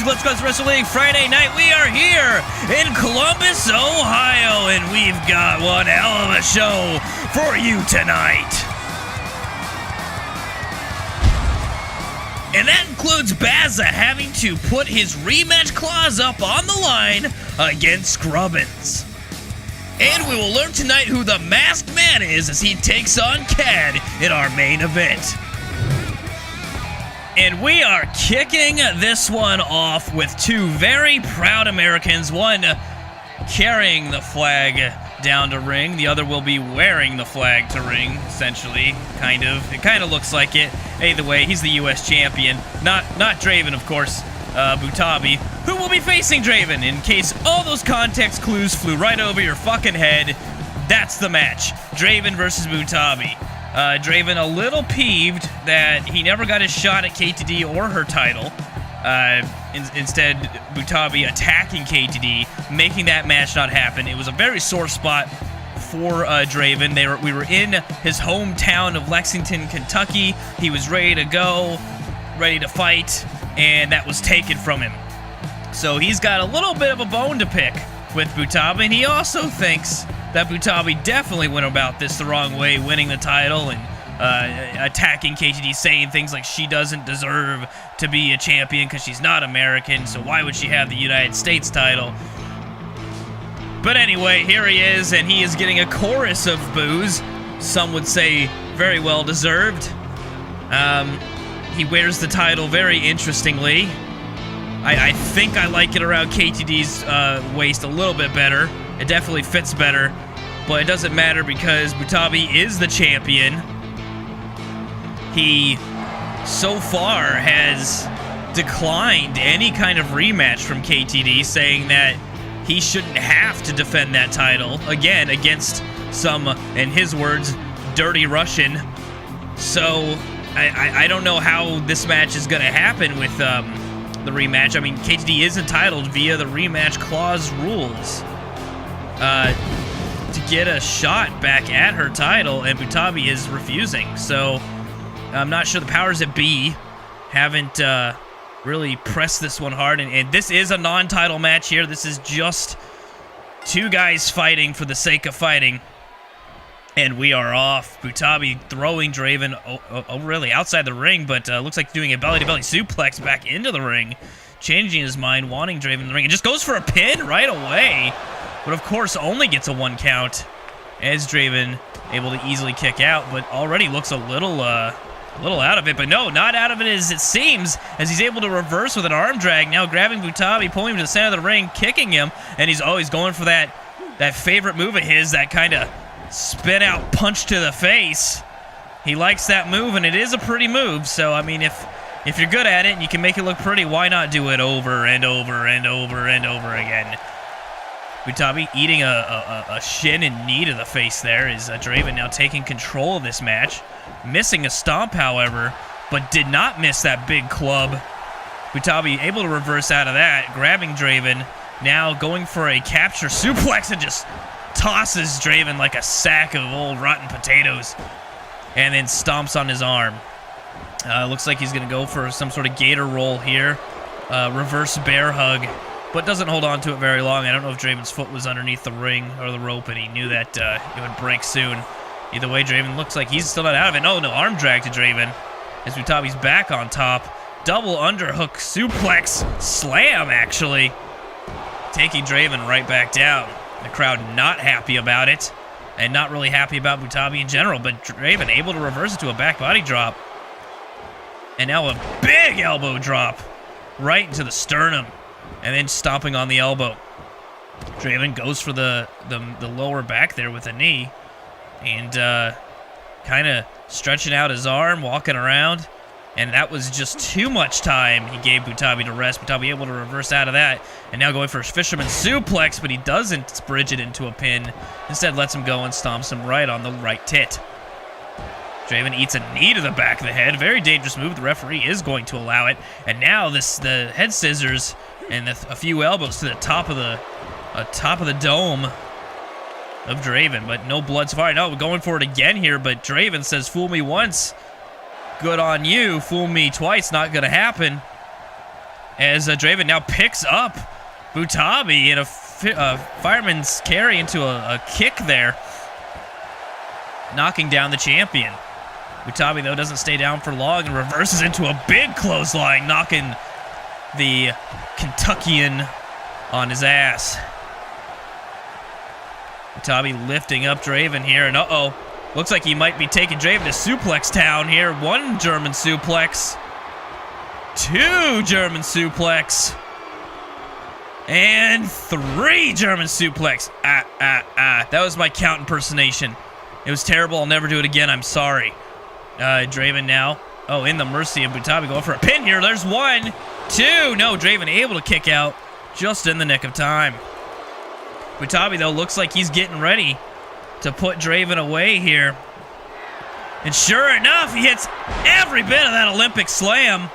to Let's Go Wrestling Friday night. We are here in Columbus, Ohio, and we've got one hell of a show for you tonight. And that includes Bazza having to put his rematch clause up on the line against Scrubbins. And we will learn tonight who the masked man is as he takes on Khad in our main event. And we are kicking this one off with two very proud Americans, one carrying the flag down to ring, the other will be wearing the flag to ring, essentially, kind of. It kind of looks like it. Either way, he's the U.S. champion. Not Draven, of course, Butabi, who will be facing Draven. In case all those context clues flew right over your fucking head, that's the match. Draven versus Butabi. Draven a little peeved that he never got his shot at KTD or her title. Instead, Butabi attacking KTD, making that match not happen. It was a very sore spot for Draven. We were in his hometown of Lexington, Kentucky. He was ready to go, ready to fight, and that was taken from him. So he's got a little bit of a bone to pick with Butabi, and he also thinks that Butabi definitely went about this the wrong way, winning the title and attacking KTD, saying things like she doesn't deserve to be a champion because she's not American, so why would she have the United States title? But anyway, here he is, and he is getting a chorus of boos. Some would say very well deserved. He wears the title very interestingly. I think I like it around KTD's waist a little bit better. It definitely fits better, but it doesn't matter because Butabi is the champion. He, so far, has declined any kind of rematch from KTD, saying that he shouldn't have to defend that title, again, against some, in his words, dirty Russian. So, I don't know how this match is going to happen with the rematch. I mean, KTD is entitled via the rematch clause rules to get a shot back at her title, and Butabi is refusing. So I'm not sure the powers that be haven't really pressed this one hard, and this is a non-title match here. This is just two guys fighting for the sake of fighting, and we are off. Butabi throwing Draven really outside the ring, but looks like doing a belly-to-belly suplex back into the ring, changing his mind, wanting Draven in the ring. It just goes for a pin right away, but of course only gets a 1 count as Draven able to easily kick out, but already looks a little out of it. But no, not out of it as it seems, as he's able to reverse with an arm drag, now grabbing Butabi, pulling him to the center of the ring, kicking him, and he's always going for that favorite move of his, that kind of spin out punch to the face. He likes that move, and it is a pretty move. So I mean, if you're good at it and you can make it look pretty, why not do it over and over and over and over again? Butabi eating a shin and knee to the face there is Draven now taking control of this match. Missing a stomp, however, but did not miss that big club. Butabi able to reverse out of that, grabbing Draven, now going for a capture suplex and just tosses Draven like a sack of old rotten potatoes, and then stomps on his arm. Looks like he's going to go for some sort of gator roll here. Reverse bear hug, but doesn't hold on to it very long. I don't know if Draven's foot was underneath the ring or the rope, and he knew that it would break soon. Either way, Draven looks like he's still not out of it. Oh, no, arm drag to Draven as Butabi's back on top. Double underhook suplex slam, actually. Taking Draven right back down. The crowd not happy about it, and not really happy about Butabi in general, but Draven able to reverse it to a back body drop. And now a big elbow drop right into the sternum, and then stomping on the elbow. Draven goes for the lower back there with a knee, and kind of stretching out his arm, walking around, and that was just too much time he gave Butabi to rest. Butabi able to reverse out of that, and now going for his fisherman suplex, but he doesn't bridge it into a pin. Instead lets him go and stomps him right on the right tit. Draven eats a knee to the back of the head. Very dangerous move. The referee is going to allow it. And now the head scissors and a few elbows to the top of the dome of Draven, but no blood so far. No, we're going for it again here, but Draven says, fool me once, good on you. Fool me twice, not going to happen. as Draven now picks up Butabi in a fireman's carry into a kick there, knocking down the champion. Butabi, though, doesn't stay down for long and reverses into a big clothesline, knocking the Kentuckian on his ass. Butabi lifting up Draven here, and looks like he might be taking Draven to suplex town here. 1 German suplex, 2 German suplex, and 3 German suplex. That was my count impersonation. It was terrible. I'll never do it again. I'm sorry. Draven now. In the mercy of Butabi, going for a pin here. There's 1, 2. No, Draven able to kick out just in the nick of time. Butabi, though, looks like he's getting ready to put Draven away here. And sure enough, he hits every bit of that Olympic slam.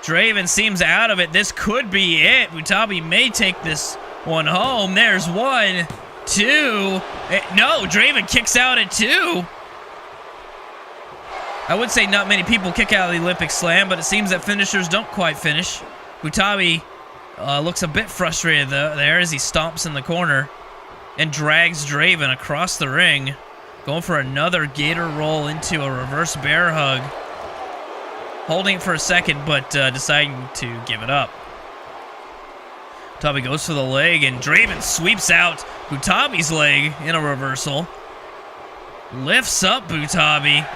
Draven seems out of it. This could be it. Butabi may take this one home. There's 1, 2. No, Draven kicks out at 2. I would say not many people kick out of the Olympic slam, but it seems that finishers don't quite finish. Butabi looks a bit frustrated there as he stomps in the corner and drags Draven across the ring, going for another gator roll into a reverse bear hug. Holding it for a second, but deciding to give it up. Butabi goes for the leg, and Draven sweeps out Butabi's leg in a reversal. Lifts up Butabi,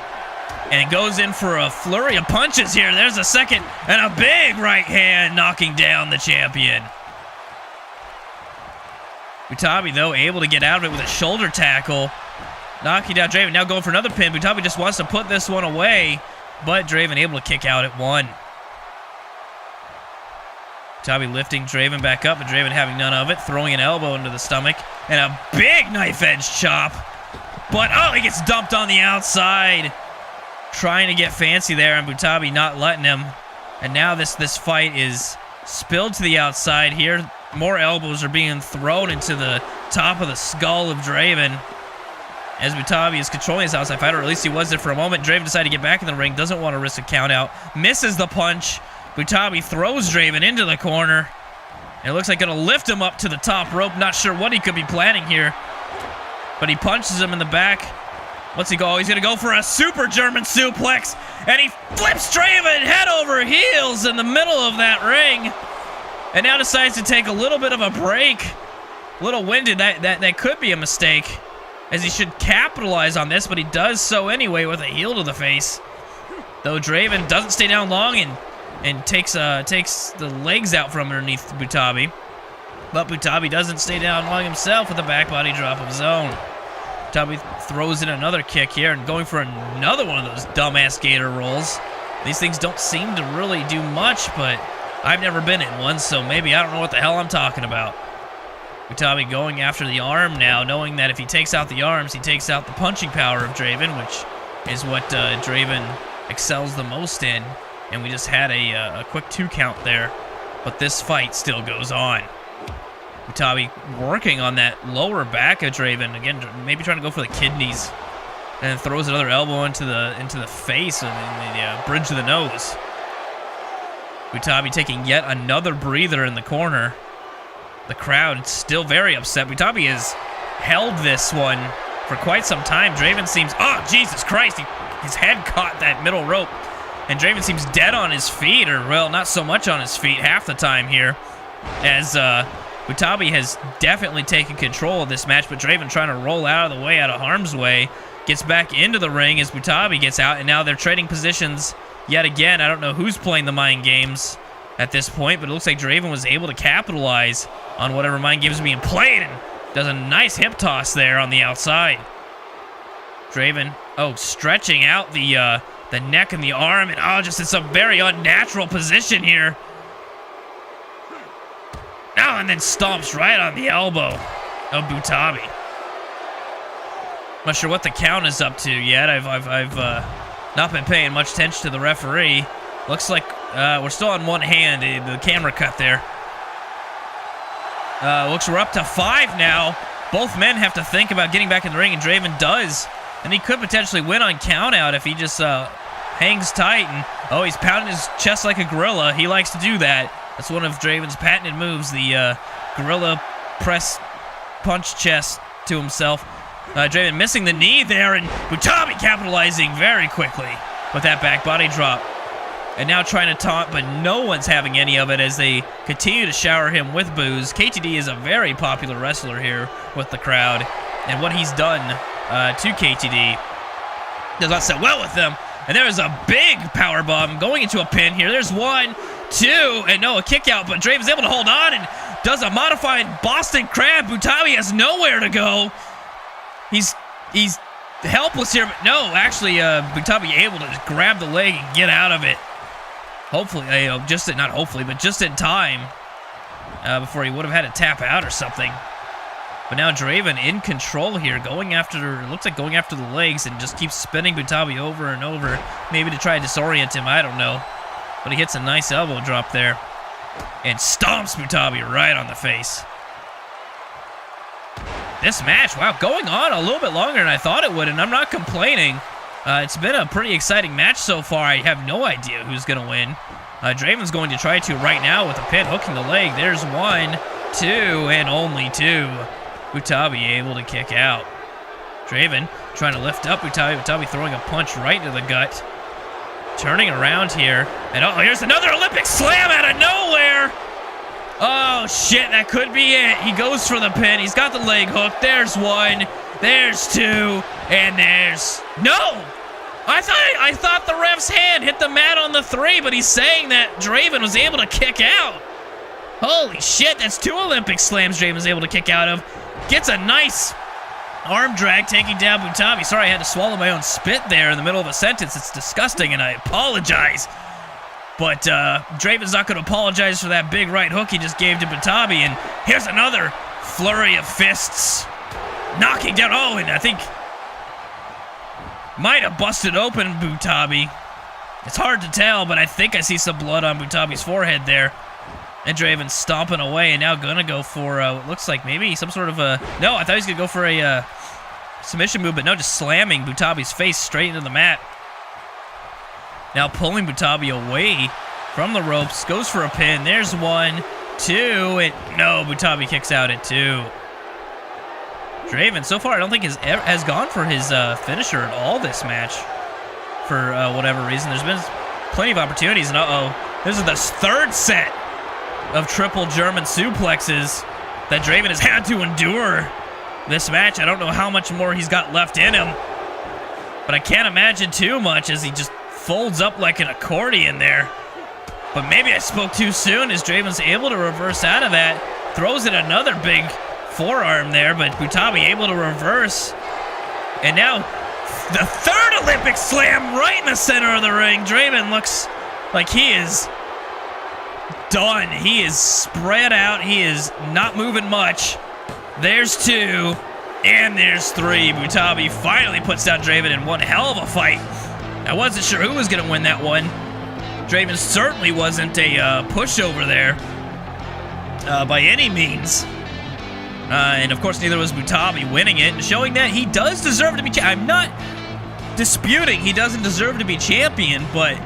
and goes in for a flurry of punches here. There's a second, and a big right hand knocking down the champion. Butabi, though, able to get out of it with a shoulder tackle, knocking down Draven. Now going for another pin. Butabi just wants to put this one away, but Draven able to kick out at 1. Butabi lifting Draven back up, but Draven having none of it, throwing an elbow into the stomach, and a big knife edge chop. But, he gets dumped on the outside. Trying to get fancy there, and Butabi not letting him. And now this fight is spilled to the outside here. More elbows are being thrown into the top of the skull of Draven as Butabi is controlling his outside fighter, or at least he was there for a moment. Draven decided to get back in the ring, doesn't want to risk a count out, misses the punch. Butabi throws Draven into the corner, and it looks like going to lift him up to the top rope. Not sure what he could be planning here, but he punches him in the back. What's he go? He's going to go for a super German suplex, and he flips Draven head over heels in the middle of that ring, and now decides to take a little bit of a break. A little winded. That could be a mistake, as he should capitalize on this, but he does so anyway with a heel to the face. Though Draven doesn't stay down long and takes the legs out from underneath Butabi. But Butabi doesn't stay down long himself with a back body drop of his own. Butabi throws in another kick here and going for another one of those dumbass gator rolls. These things don't seem to really do much, but I've never been in one, so maybe I don't know what the hell I'm talking about. Butabi going after the arm now, knowing that if he takes out the arms, he takes out the punching power of Draven, which is what Draven excels the most in. And we just had a quick 2 count there, but this fight still goes on. Butabi working on that lower back of Draven, again, maybe trying to go for the kidneys, and then throws another elbow into the face and the bridge of the nose. Butabi taking yet another breather in the corner. The crowd still very upset. Butabi has held this one for quite some time. Draven seems, Jesus Christ, his head caught that middle rope, and Draven seems dead on his feet, or, well, not so much on his feet half the time here, as Butabi has definitely taken control of this match, but Draven trying to roll out of the way, out of harm's way, gets back into the ring as Butabi gets out, and now they're trading positions yet again. I don't know who's playing the mind games at this point, but it looks like Draven was able to capitalize on whatever mind games are being played, and does a nice hip toss there on the outside. Draven, stretching out the neck and the arm, and just in some very unnatural position here. And then stomps right on the elbow of Butabi. Not sure what the count is up to yet. I've not been paying much attention to the referee. Looks like we're still on one hand. The camera cut there. Looks we're up to 5 now. Both men have to think about getting back in the ring, and Draven does. And he could potentially win on count out if he just hangs tight, and oh, he's pounding his chest like a gorilla. He likes to do that. That's one of Draven's patented moves, the gorilla press punch chest to himself. Draven missing the knee there, and Butabi capitalizing very quickly with that back body drop. And now trying to taunt, but no one's having any of it as they continue to shower him with boos. KTD is a very popular wrestler here with the crowd, and what he's done to KTD does not sit well with them. And there's a big power bomb going into a pin here. There's 1, 2, and no, a kick out, but Draven's able to hold on and does a modified Boston Crab. Butabi has nowhere to go. He's helpless here, but no, actually, Butabi able to grab the leg and get out of it. Hopefully, not hopefully, but just in time before he would have had to tap out or something. But now Draven in control here, going after the legs and just keeps spinning Butabi over and over, maybe to try to disorient him, I don't know. But he hits a nice elbow drop there and stomps Butabi right on the face. This match, wow, going on a little bit longer than I thought it would, and I'm not complaining. It's been a pretty exciting match so far. I have no idea who's going to win. Draven's going to try to right now with a pin, hooking the leg. There's 1, 2, and only 2. Butabi able to kick out. Draven trying to lift up Butabi. Butabi throwing a punch right to the gut. Turning around here. And oh, here's another Olympic slam out of nowhere. Oh, shit, that could be it. He goes for the pin. He's got the leg hook. There's 1. There's 2. And there's... No! I thought the ref's hand hit the mat on the 3, but he's saying that Draven was able to kick out. Holy shit, that's 2 Olympic slams Draven was able to kick out of. Gets a nice arm drag taking down Butabi. Sorry, I had to swallow my own spit there in the middle of a sentence. It's disgusting, and I apologize. But Draven's not going to apologize for that big right hook he just gave to Butabi. And here's another flurry of fists. Knocking down, oh, and I think might have busted open Butabi. It's hard to tell, but I think I see some blood on Butabi's forehead there. And Draven stomping away, and now gonna go for what looks like maybe some sort of a... No, I thought he was gonna go for a submission move, but no, just slamming Butabi's face straight into the mat. Now pulling Butabi away from the ropes, goes for a pin. There's 1, 2, and no, Butabi kicks out at 2. Draven, so far, I don't think has gone for his finisher at all this match for whatever reason. There's been plenty of opportunities, and this is the 3rd set of triple German suplexes that Draven has had to endure this match. I don't know how much more he's got left in him, but I can't imagine too much as he just folds up like an accordion there. But maybe I spoke too soon as Draven's able to reverse out of that. Throws in another big forearm there, but Butabi able to reverse. And now the 3rd Olympic slam right in the center of the ring. Draven looks like he is done. He is spread out. He is not moving much. There's 2, and there's 3. Butabi finally puts down Draven in one hell of a fight. I wasn't sure who was going to win that one. Draven certainly wasn't a pushover there by any means. And of course, neither was Butabi winning it, and showing that he does deserve to be champion. I'm not disputing he doesn't deserve to be champion, but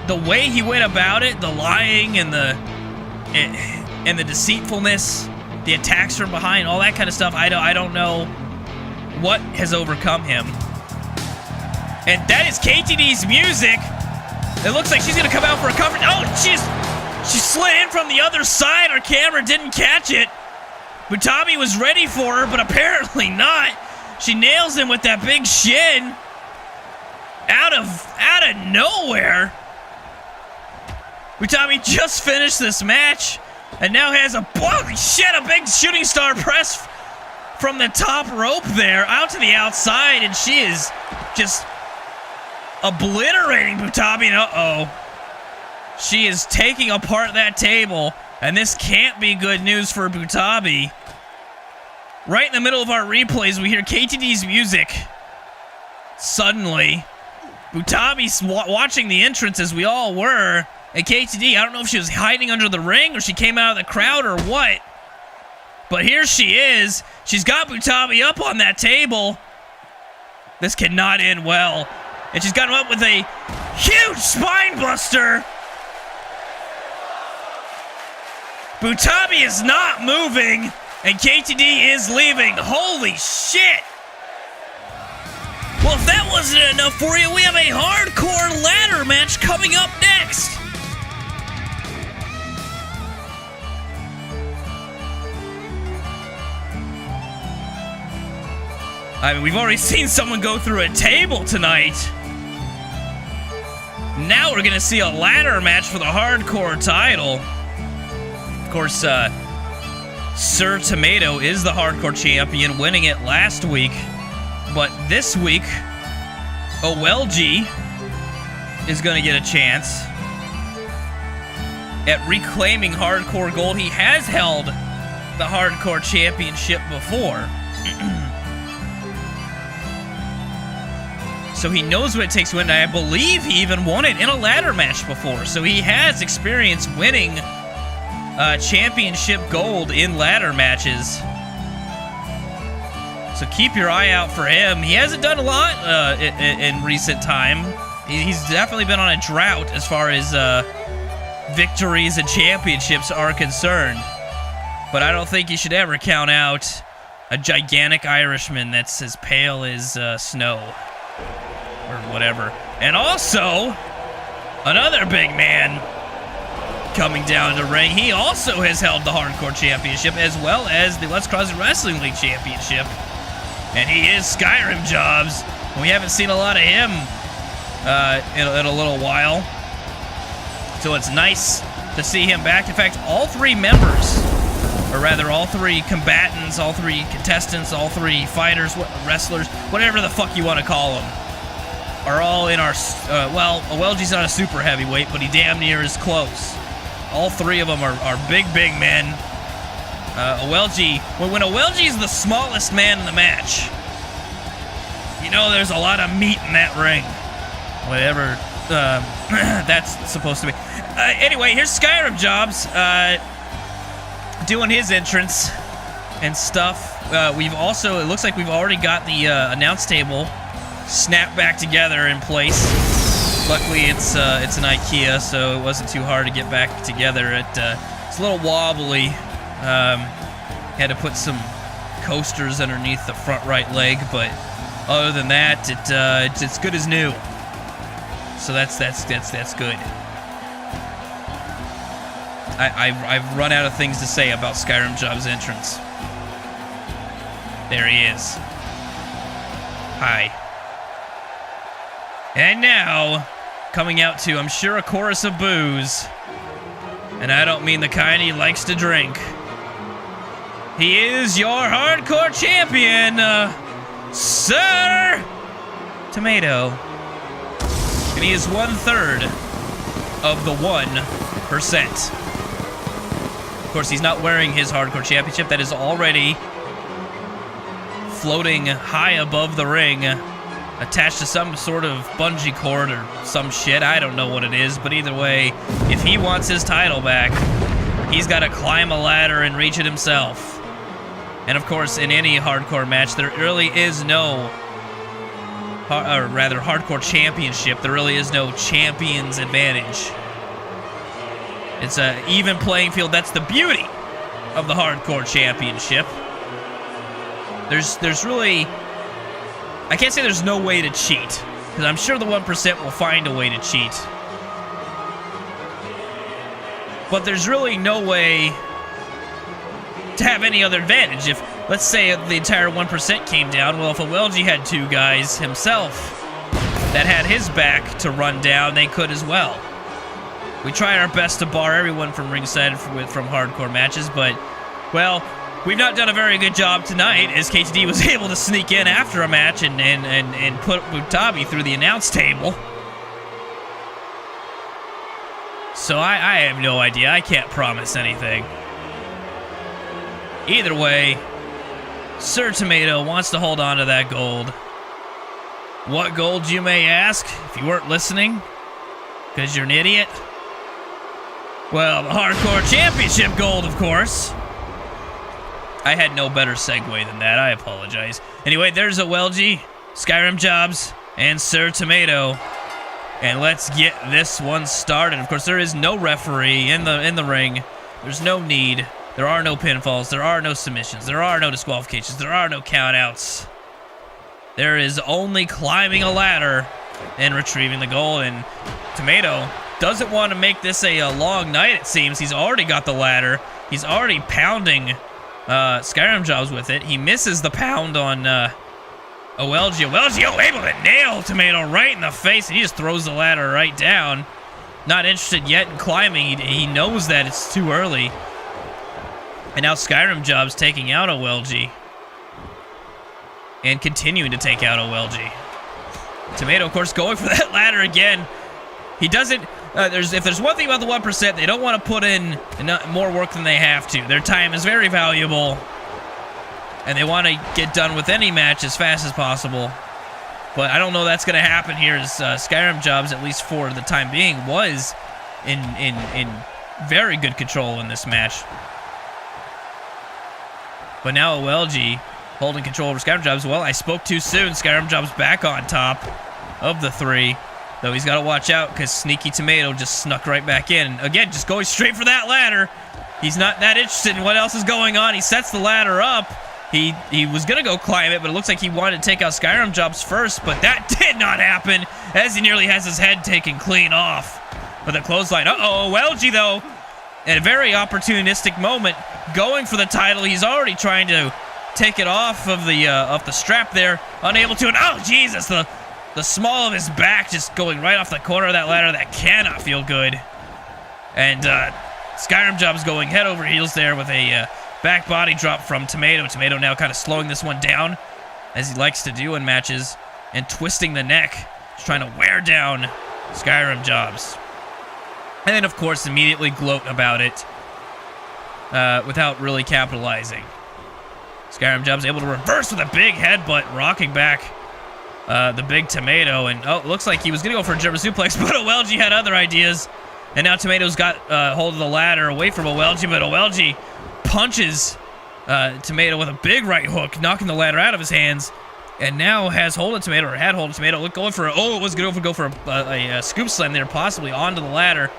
the way he went about it, the lying and the deceitfulness, the attacks from behind, all that kind of stuff, I don't know what has overcome him. And that is KTD's music. It looks like she's gonna come out for a cover. Oh, she slid in from the other side. Our camera didn't catch it. Butabi was ready for her, but apparently not. She nails him with that big shin out of nowhere. Butabi just finished this match and now has a big shooting star press from the top rope there out to the outside, and she is just obliterating Butabi. And she is taking apart that table. And this can't be good news for Butabi. Right in the middle of our replays, we hear KTD's music. Suddenly, Butabi's watching the entrance as we all were. And KTD, I don't know if she was hiding under the ring or she came out of the crowd or what. But here she is. She's got Butabi up on that table. This cannot end well. And she's got him up with a huge spine buster. Butabi is not moving, and KTD is leaving. Holy shit! Well, if that wasn't enough for you, we have a hardcore ladder match coming up next. I mean, we've already seen someone go through a table tonight. Now we're gonna see a ladder match for the hardcore title. Of course, Sir Tomato is the hardcore champion, winning it last week. But this week, OLG is gonna get a chance at reclaiming hardcore gold. He has held the hardcore championship before. So he knows what it takes to win. I believe he even won it in a ladder match before. So he has experience winning championship gold in ladder matches. So keep your eye out for him. He hasn't done a lot in recent time. He's definitely been on a drought as far as victories and championships are concerned. But I don't think you should ever count out a gigantic Irishman that's as pale as snow. Or whatever. And also, another big man coming down the ring. He also has held the Hardcore Championship as well as the Let's Cross Wrestling League Championship. And he is Skyrim Jobs. We haven't seen a lot of him in a little while. So it's nice to see him back. In fact, all three members, or rather all three combatants, all three contestants, all three fighters, wrestlers, whatever the fuck you want to call them, are all in our, well, OLG's not a super heavyweight, but he damn near is close. All three of them are big men. OLG, when OLG's the smallest man in the match, you know there's a lot of meat in that ring. Whatever that's supposed to be. Anyway, here's Skyrim Jobs doing his entrance and stuff. We've also, it looks like we've already got the announce table snap back together in place. Luckily, it's an IKEA, so it wasn't too hard to get back together. It's a little wobbly. Had to put some coasters underneath the front right leg, but other than that, it's good as new. So that's good. I've run out of things to say about Skyrim Job's entrance. There he is. Hi. And now, coming out to, I'm sure, a chorus of boos. And I don't mean the kind he likes to drink. He is your hardcore champion, Sir Tomato. And he is 1/3 of the 1%. Of course, he's not wearing his hardcore championship. That is already floating high above the ring, attached to some sort of bungee cord or some shit. I don't know what it is, but either way, if he wants his title back, he's got to climb a ladder and reach it himself. And of course, in any hardcore match, there really is no, or rather, hardcore championship. There really is no champion's advantage. It's an even playing field. That's the beauty of the hardcore championship. There's really, I can't say there's no way to cheat, because I'm sure the 1% will find a way to cheat. But there's really no way to have any other advantage. If, let's say, the entire 1% came down, well, if OLG had two guys himself that had his back to run down, they could as well. We try our best to bar everyone from ringside from hardcore matches, but, well, we've not done a very good job tonight, as KTD was able to sneak in after a match and put Butabi through the announce table. So I have no idea. I can't promise anything. Either way, Sir Tomato wants to hold on to that gold. What gold, you may ask, if you weren't listening, because you're an idiot? Well, the Hardcore Championship gold, of course. I had no better segue than that. I apologize. Anyway, there's OLG, Skyrim Jobs, and Sir Tomato. And let's get this one started. Of course, there is no referee in the ring. There's no need. There are no pinfalls. There are no submissions. There are no disqualifications. There are no countouts. There is only climbing a ladder and retrieving the gold. And Tomato doesn't want to make this a long night, it seems. He's already got the ladder. He's already pounding Skyrim Jobs with it. He misses the pound on OLG. OLG able to nail Tomato right in the face, and he just throws the ladder right down. Not interested yet in climbing. He knows that it's too early. And now Skyrim Jobs taking out OLG. And continuing to take out OLG. Tomato, of course, going for that ladder again. He doesn't... if there's one thing about the 1%, they don't want to put in more work than they have to. Their time is very valuable. And they want to get done with any match as fast as possible. But I don't know that's going to happen here, as Skyrim Jobs, at least for the time being, was in very good control in this match. But now OLG holding control over Skyrim Jobs. Well, I spoke too soon. Skyrim Jobs back on top of the three. Though he's got to watch out because Sneaky Tomato just snuck right back in. Again, just going straight for that ladder. He's not that interested in what else is going on. He sets the ladder up. He was going to go climb it, but it looks like he wanted to take out Skyrim Jobs first, but that did not happen, as he nearly has his head taken clean off with a clothesline. Uh-oh, OLG, though, at a very opportunistic moment, going for the title. He's already trying to take it off of the strap there, unable to, and oh, Jesus, the small of his back just going right off the corner of that ladder. That cannot feel good. And Skyrim Jobs going head over heels there with a back body drop from Tomato. Tomato now kind of slowing this one down, as he likes to do in matches, and twisting the neck, just trying to wear down Skyrim Jobs. And then, of course, immediately gloat about it without really capitalizing. Skyrim Jobs able to reverse with a big headbutt, rocking back the big Tomato. And, oh, it looks like he was going to go for a German suplex, but OLG had other ideas. And now Tomato's got hold of the ladder away from OLG, but OLG punches Tomato with a big right hook, knocking the ladder out of his hands, and now has hold of Tomato, or had hold of Tomato. Look, going for it was going to go for a scoop slam there, possibly onto the ladder.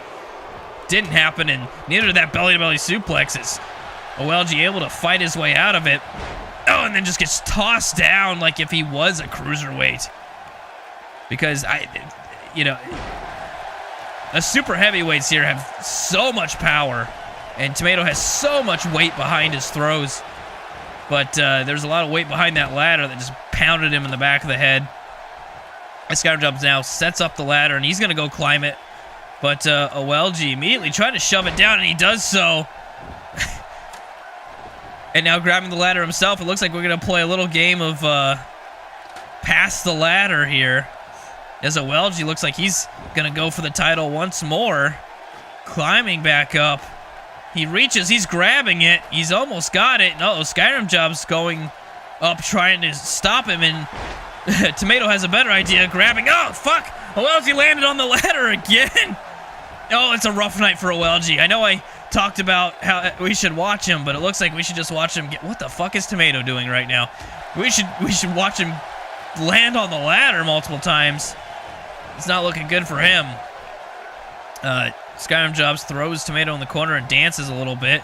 Didn't happen, and neither did that belly-to-belly suplex. Is OLG able to fight his way out of it? Oh, and then just gets tossed down like if he was a cruiserweight. Because the super heavyweights here have so much power. And Tomato has so much weight behind his throws. But there's a lot of weight behind that ladder that just pounded him in the back of the head. Skyrim Jobs now sets up the ladder, and he's going to go climb it. But OLG immediately trying to shove it down, and he does so. And now grabbing the ladder himself. It looks like we're going to play a little game of pass the ladder here. As OLG looks like he's going to go for the title once more. Climbing back up. He reaches, he's grabbing it, he's almost got it. No, Skyrim Jobs going up trying to stop him, and Tomato has a better idea, grabbing, oh, fuck! OLG landed on the ladder again! Oh, it's a rough night for OLG. I know I talked about how we should watch him, but it looks like we should just watch him get, what the fuck is Tomato doing right now? We should watch him land on the ladder multiple times. It's not looking good for him. Skyrim Jobs throws Tomato in the corner and dances a little bit.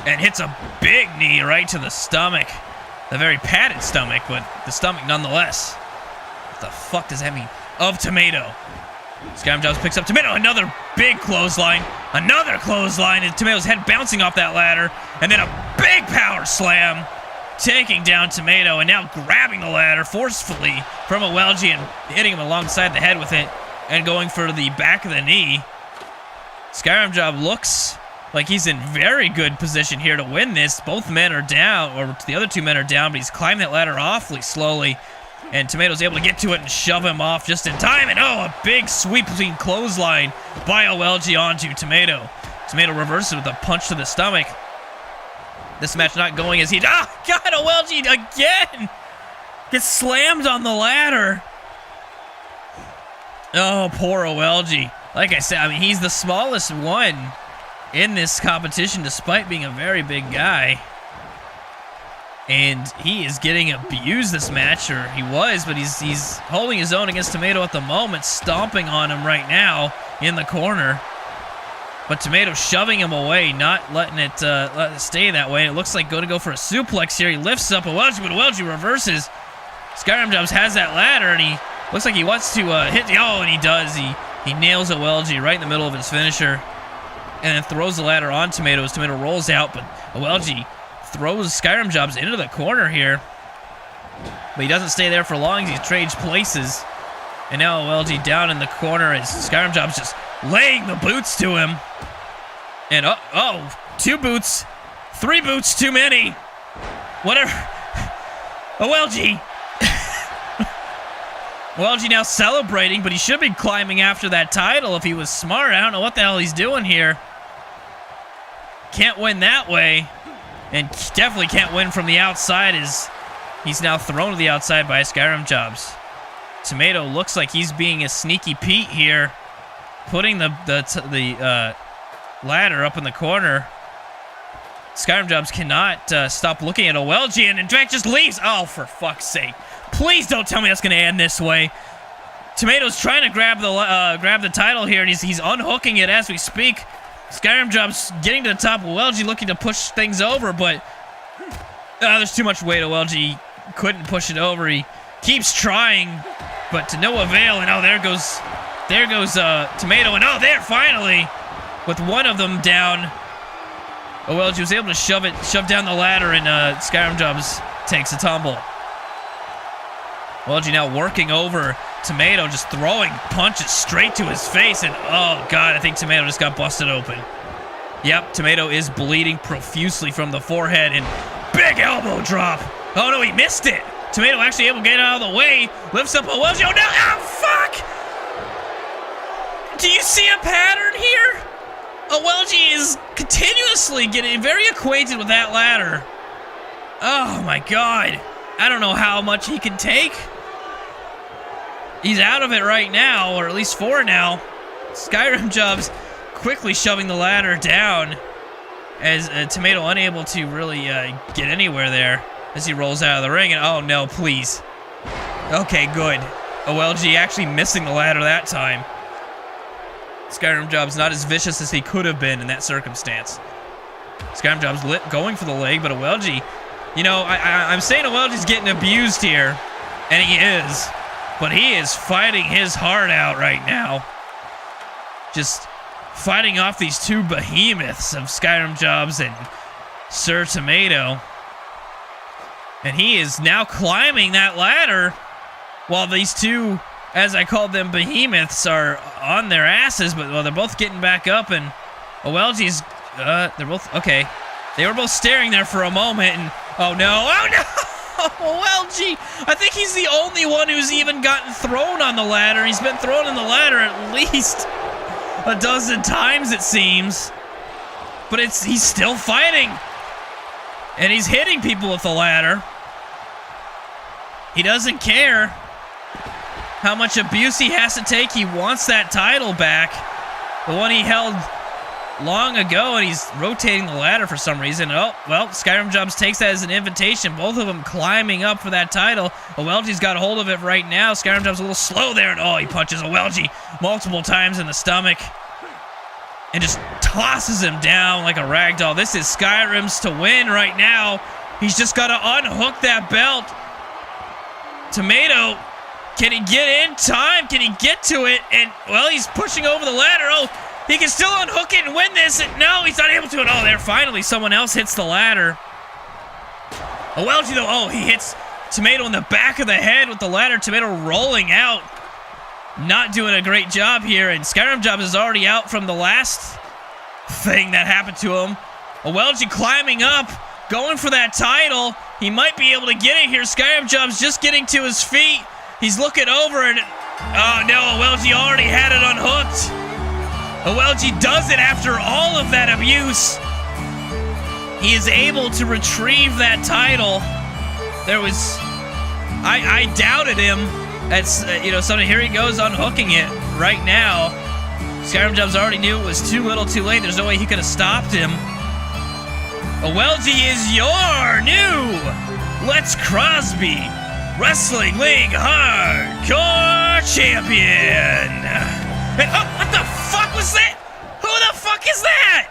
And hits a big knee right to the stomach. The very padded stomach, but the stomach nonetheless. What the fuck does that mean? Of Tomato. Skyrim Jobs picks up Tomato. Another big clothesline. Another clothesline. And Tomato's head bouncing off that ladder. And then a big power slam. Taking down Tomato. And now grabbing the ladder forcefully from OLG and hitting him alongside the head with it. And going for the back of the knee. Skyrim Job looks like he's in very good position here to win this. Both men are down, or the other two men are down, but he's climbing that ladder awfully slowly. And Tomato's able to get to it and shove him off just in time. And oh, a big sweeping clothesline by OLG onto Tomato. Tomato reverses with a punch to the stomach. This match not going as he... Oh, God, OLG again! Gets slammed on the ladder. Oh, poor OLG. Like I said, I mean, he's the smallest one in this competition, despite being a very big guy. And he is getting abused this match, or he was, but he's holding his own against Tomato at the moment, stomping on him right now in the corner. But Tomato shoving him away, not letting it stay that way. It looks like going to go for a suplex here. He lifts up Welgie, but Welgie reverses. Skyrim Jobs has that ladder, and he looks like he wants to hit the... Oh, and he does. He nails a Welgie right in the middle of his finisher, and then throws the ladder on Tomato as Tomato rolls out, but Welgie throws Skyrim Jobs into the corner here. But he doesn't stay there for long. He trades places. And now LG down in the corner as Skyrim Jobs just laying the boots to him. And oh, 2 boots. 3 boots too many. Whatever. OLG. OLG now celebrating, but he should be climbing after that title if he was smart. I don't know what the hell he's doing here. Can't win that way. And definitely can't win from the outside as he's now thrown to the outside by Skyrim Jobs. Tomato looks like he's being a sneaky Pete here, putting the ladder up in the corner. Skyrim Jobs cannot stop looking at OLG, and in fact just leaves. Oh, for fuck's sake. Please don't tell me that's going to end this way. Tomato's trying to grab the title here, and he's unhooking it as we speak. Skyrim Jobs getting to the top. OLG looking to push things over, but there's too much weight. OLG couldn't push it over. He keeps trying, but to no avail. And there goes Tomato. And there finally, with one of them down, OLG was able to shove down the ladder, and Skyrim Jobs takes a tumble. OLG now working over Tomato, just throwing punches straight to his face, and oh god, I think Tomato just got busted open. Yep, Tomato is bleeding profusely from the forehead, and big elbow drop. Oh no, he missed it. Tomato actually able to get out of the way, lifts up OLG. Oh no, oh fuck! Do you see a pattern here? OLG is continuously getting very acquainted with that ladder. Oh my god. I don't know how much he can take. He's out of it right now, or at least for now. Skyrim Jobs quickly shoving the ladder down as Tomato unable to really get anywhere there as he rolls out of the ring. And oh no, please. Okay, good. OLG actually missing the ladder that time. Skyrim Jobs not as vicious as he could have been in that circumstance. Skyrim Jobs going for the leg, but OLG, you know, I'm saying OLG's getting abused here, and he is. But he is fighting his heart out right now. Just fighting off these 2 behemoths of Skyrim Jobs and Sir Tomato. And he is now climbing that ladder while these 2, as I called them, behemoths are on their asses. But they're both getting back up, and OLG's, they're both, okay. They were both staring there for a moment, and oh no, OLG! I think he's the only one who's even gotten thrown on the ladder. He's been thrown on the ladder at least a dozen times, it seems. But he's still fighting. And he's hitting people with the ladder. He doesn't care how much abuse he has to take. He wants that title back. The one he held long ago, and he's rotating the ladder for some reason. Oh, well, Skyrim Jobs takes that as an invitation. Both of them climbing up for that title. OLG's got a hold of it right now. Skyrim Jobs a little slow there, and oh, he punches OLG multiple times in the stomach and just tosses him down like a rag doll. This is Skyrim's to win right now. He's just got to unhook that belt. Tomato, can he get in time? Can he get to it? And, well, he's pushing over the ladder. Oh, he can still unhook it and win this. And no, he's not able to. And oh, there, finally, someone else hits the ladder. OLG, though, oh, he hits Tomato in the back of the head with the ladder. Tomato rolling out. Not doing a great job here. And Skyrim Jobs is already out from the last thing that happened to him. OLG climbing up, going for that title. He might be able to get it here. Skyrim Jobs just getting to his feet. He's looking over and, oh no, OLG already had it unhooked. OLG does it after all of that abuse. He is able to retrieve that title. There was, I doubted him. That's, something. Here he goes unhooking it right now. Skyrim Jobs already knew it was too little too late. There's no way he could have stopped him. OLG is your new Lex Crosby, Wrestling League Hardcore Champion. And what the fuck was that? Who the fuck is that?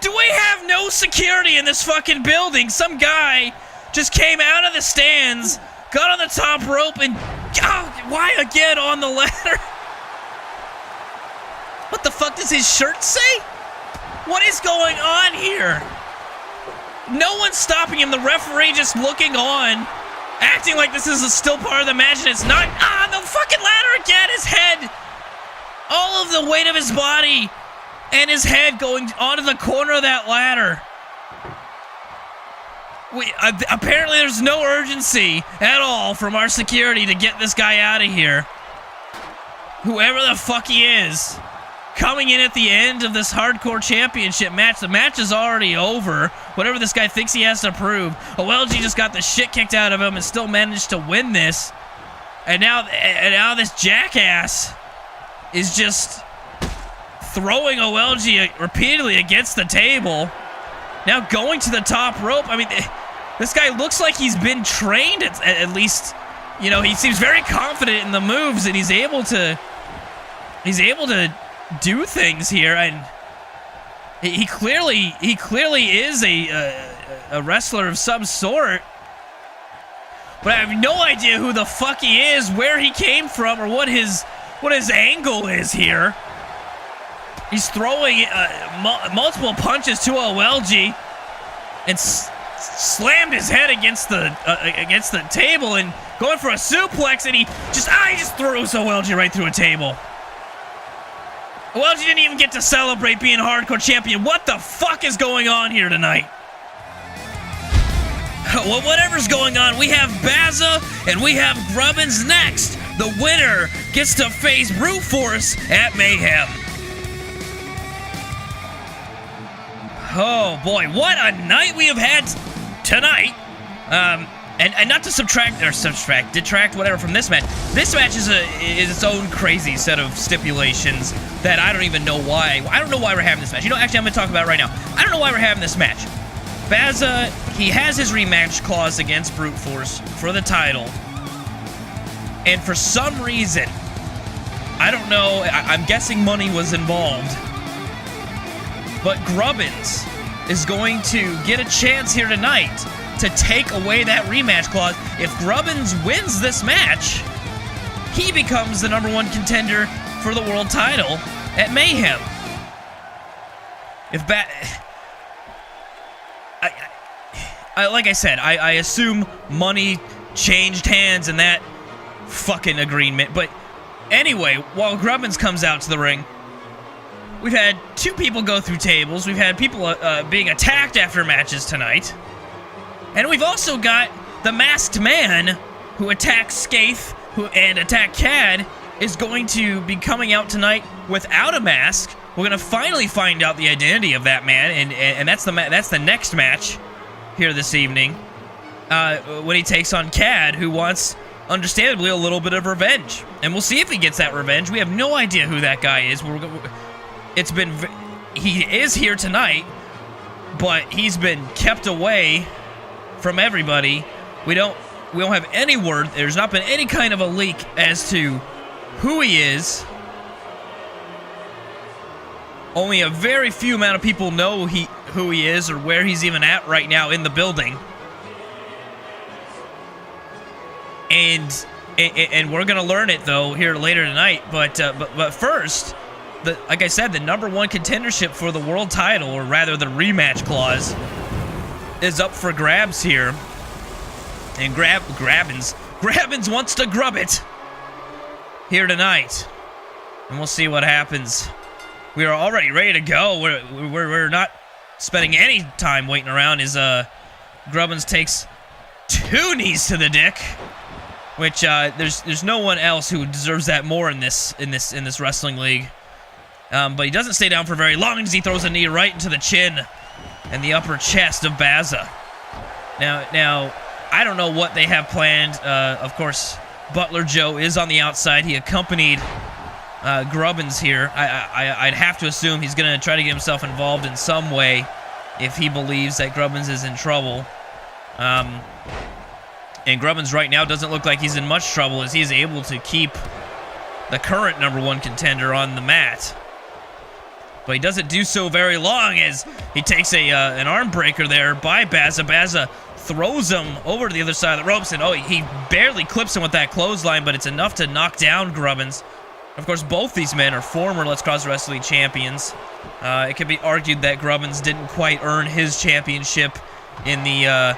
Do we have no security in this fucking building? Some guy just came out of the stands, got on the top rope, and why again on the ladder? What the fuck does his shirt say? What is going on here? No one's stopping him. The referee just looking on, acting like this is still part of the match, and it's not. The fucking ladder again. His head, all of the weight of his body and his head going onto the corner of that ladder. Apparently there's no urgency at all from our security to get this guy out of here. Whoever the fuck he is, coming in at the end of this hardcore championship match. The match is already over. Whatever this guy thinks he has to prove. OLG just got the shit kicked out of him and still managed to win this. And now this jackass is just throwing OLG repeatedly against the table. Now going to the top rope. I mean, this guy looks like he's been trained at least. You know, he seems very confident in the moves, and he's able to do things here, and he clearly is a wrestler of some sort. But I have no idea who the fuck he is, where he came from, or what his angle is here. He's throwing multiple punches to OLG and slammed his head against the table and going for a suplex, and he just throws OLG right through a table. OLG didn't even get to celebrate being hardcore champion. What the fuck is going on here tonight? Well, whatever's going on, we have Baza and we have Grubbins next. The winner gets to face Brute Force at Mayhem. Oh boy, what a night we have had tonight. And not to detract whatever from this match. This match is its own crazy set of stipulations that I don't even know why. I don't know why we're having this match. You know, actually, I'm going to talk about it right now. I don't know why we're having this match. Baza, he has his rematch clause against Brute Force for the title. And for some reason, I don't know, I'm guessing money was involved. But Grubbins is going to get a chance here tonight to take away that rematch clause. If Grubbins wins this match, he becomes the #1 contender for the world title at Mayhem. If like I said, I assume money changed hands in that fucking agreement. But anyway, while Grubbins comes out to the ring, we've had 2 people go through tables. We've had people being attacked after matches tonight. And we've also got the masked man who attacks Skaith and attacked Khad is going to be coming out tonight without a mask. We're going to finally find out the identity of that man, and that's the next match here this evening when he takes on Khad, who wants, understandably, a little bit of revenge. And we'll see if he gets that revenge. We have no idea who that guy is. He is here tonight, but he's been kept away from everybody. We don't have any word. There's not been any kind of a leak as to who he is. Only a very few amount of people know who he is or where he's even at right now in the building. And we're gonna learn it though here later tonight. But first, like I said, the #1 contendership for the world title, or rather the rematch clause, is up for grabs here. And Grabbins wants to grub it here tonight. And we'll see what happens. We are already ready to go. We're not spending any time waiting around as Grubbins takes 2 knees to the dick, which there's no one else who deserves that more in this wrestling league. But he doesn't stay down for very long as he throws a knee right into the chin and the upper chest of Baza. Now, I don't know what they have planned. Of course, Butler Joe is on the outside. He accompanied Grubbins here. I'd have to assume he's going to try to get himself involved in some way if he believes that Grubbins is in trouble. And Grubbins right now doesn't look like he's in much trouble as he's able to keep the current #1 contender on the mat. But he doesn't do so very long as he takes an arm breaker there by Baza. Baza throws him over to the other side of the ropes, and he barely clips him with that clothesline, but it's enough to knock down Grubbins. Of course, both these men are former Let's Cross Wrestling champions. It could be argued that Grubbins didn't quite earn his championship in the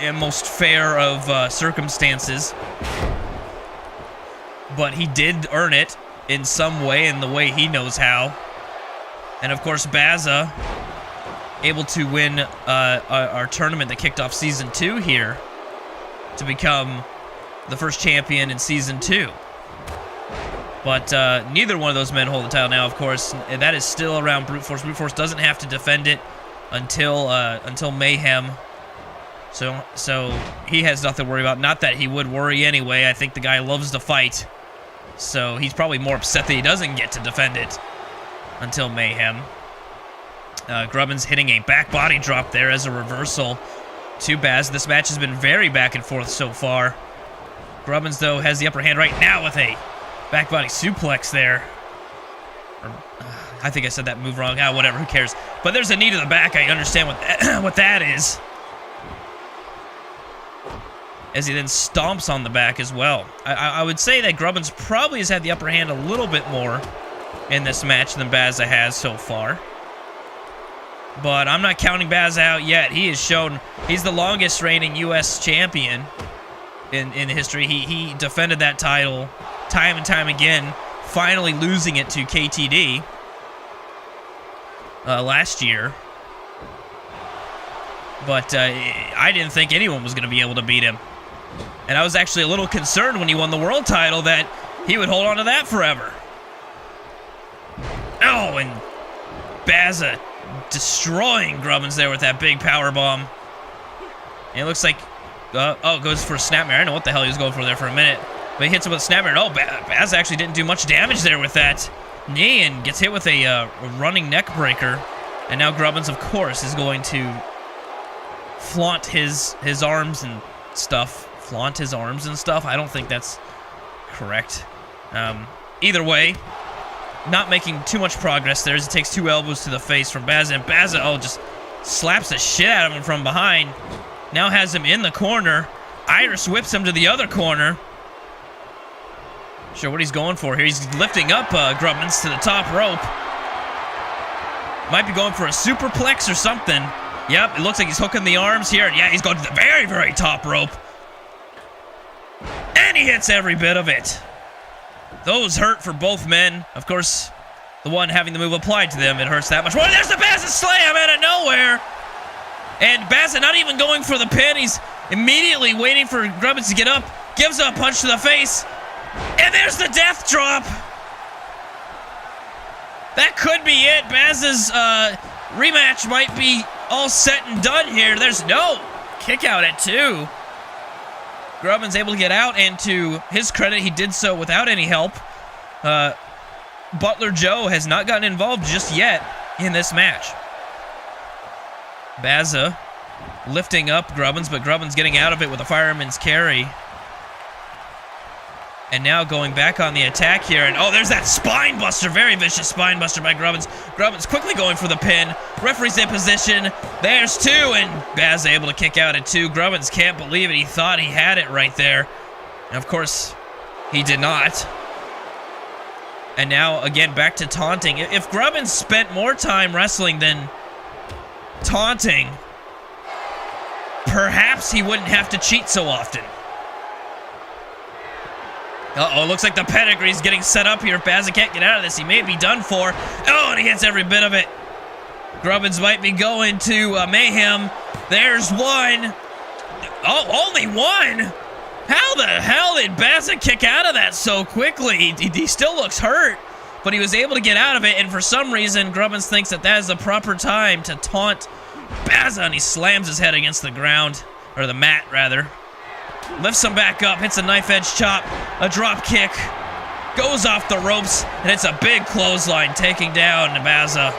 in most fair of circumstances. But he did earn it in some way, in the way he knows how. And of course, Baza able to win our tournament that kicked off Season 2 here to become the first champion in Season 2. But neither one of those men hold the title now, of course. That is still around Brute Force. Brute Force doesn't have to defend it until Mayhem. So he has nothing to worry about. Not that he would worry anyway. I think the guy loves to fight. So he's probably more upset that he doesn't get to defend it until Mayhem. Grubbins hitting a back body drop there as a reversal to Baz. This match has been very back and forth so far. Grubbins, though, has the upper hand right now with a back body suplex there. I think I said that move wrong. Whatever, who cares? But there's a knee to the back. I understand what that is. As he then stomps on the back as well. I would say that Grubbins probably has had the upper hand a little bit more in this match than Baza has so far. But I'm not counting Baza out yet. He has shown he's the longest reigning U.S. champion in history. He defended that title time and time again, finally losing it to KTD last year. But I didn't think anyone was going to be able to beat him. And I was actually a little concerned when he won the world title that he would hold on to that forever. Oh, and Baza destroying Grubbins there with that big power bomb. And it looks like, it goes for a snapmare. I don't know what the hell he was going for there for a minute. But he hits him with a snapmare. Oh, Baza actually didn't do much damage there with that knee and gets hit with a running neck breaker. And now Grubbins, of course, is going to flaunt his arms and stuff. Flaunt his arms and stuff? I don't think that's correct. Either way, not making too much progress there as it takes 2 elbows to the face from Baza. And Baza, just slaps the shit out of him from behind. Now has him in the corner. Iris whips him to the other corner. Sure what he's going for here. He's lifting up Grubbins to the top rope. Might be going for a superplex or something. Yep, it looks like he's hooking the arms here. Yeah, he's going to the very, very top rope. And he hits every bit of it. Those hurt for both men. Of course, the one having the move applied to them, it hurts that much more. There's the Baza slam out of nowhere. And Baza not even going for the pin. He's immediately waiting for Grubbins to get up. Gives a punch to the face. And there's the death drop. That could be it. Baza's rematch might be all set and done here. There's no kick out at 2. Grubbins able to get out, and to his credit, he did so without any help. Butler Joe has not gotten involved just yet in this match. Baza lifting up Grubbins, but Grubbins getting out of it with a fireman's carry. And now going back on the attack here. And there's that spine buster. Very vicious spine buster by Grubbins. Grubbins quickly going for the pin. Referee's in position. There's 2. And Baza able to kick out at 2. Grubbins can't believe it. He thought he had it right there. And of course, he did not. And now, again, back to taunting. If Grubbins spent more time wrestling than taunting, perhaps he wouldn't have to cheat so often. Looks like the pedigree's getting set up here. If Baza can't get out of this, he may be done for. And he hits every bit of it. Grubbins might be going to Mayhem. There's 1. Only 1? How the hell did Baza kick out of that so quickly? He still looks hurt, but he was able to get out of it, and for some reason, Grubbins thinks that is the proper time to taunt Baza, and he slams his head against the ground, or the mat, rather. Lifts him back up, hits a knife edge chop, a drop kick, goes off the ropes, and it's a big clothesline taking down Baza.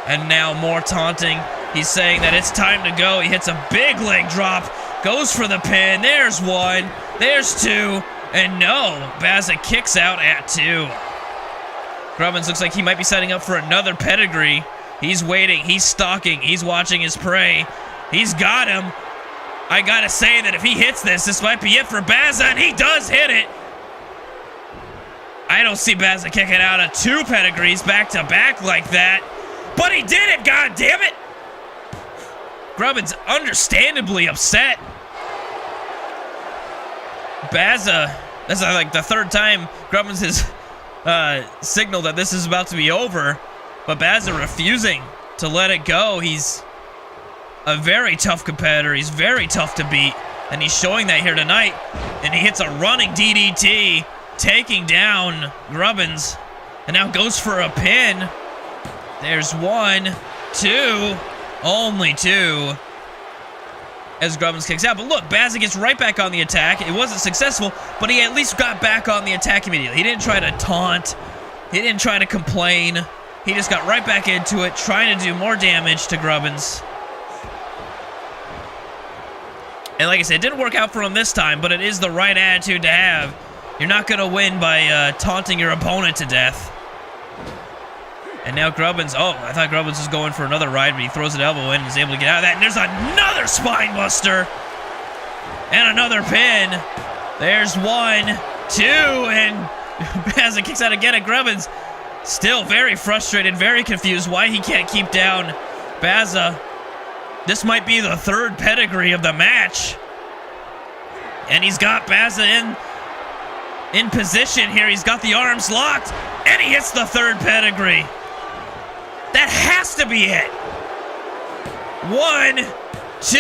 And now more taunting. He's saying that it's time to go. He hits a big leg drop, goes for the pin. There's one, there's two, and no, Baza kicks out at 2. Grubbins looks like he might be setting up for another pedigree. He's waiting, he's stalking, he's watching his prey. He's got him. I gotta say that if he hits this might be it for Baza, and he does hit it. I don't see Baza kicking out of 2 pedigrees back to back like that. But he did it, god damn it! Grubbins understandably upset. Baza, that's like the 3rd time Grubbins has signaled that this is about to be over. But Baza refusing to let it go. He's a very tough competitor. He's very tough to beat. And he's showing that here tonight. And he hits a running DDT, taking down Grubbins. And now goes for a pin. There's 1, 2, only 2. As Grubbins kicks out. But look, Baza gets right back on the attack. It wasn't successful, but he at least got back on the attack immediately. He didn't try to taunt. He didn't try to complain. He just got right back into it, trying to do more damage to Grubbins. And like I said, it didn't work out for him this time, but it is the right attitude to have. You're not going to win by taunting your opponent to death. And now Grubbins, oh, I thought Grubbins was going for another ride, but he throws an elbow in and is able to get out of that. And there's another spine buster. And another pin. There's 1, 2, and Baza kicks out again at Grubbins. Still very frustrated, very confused why he can't keep down Baza. This might be the 3rd pedigree of the match. And he's got Baza in position here. He's got the arms locked, and he hits the 3rd pedigree. That has to be it. 1, 2,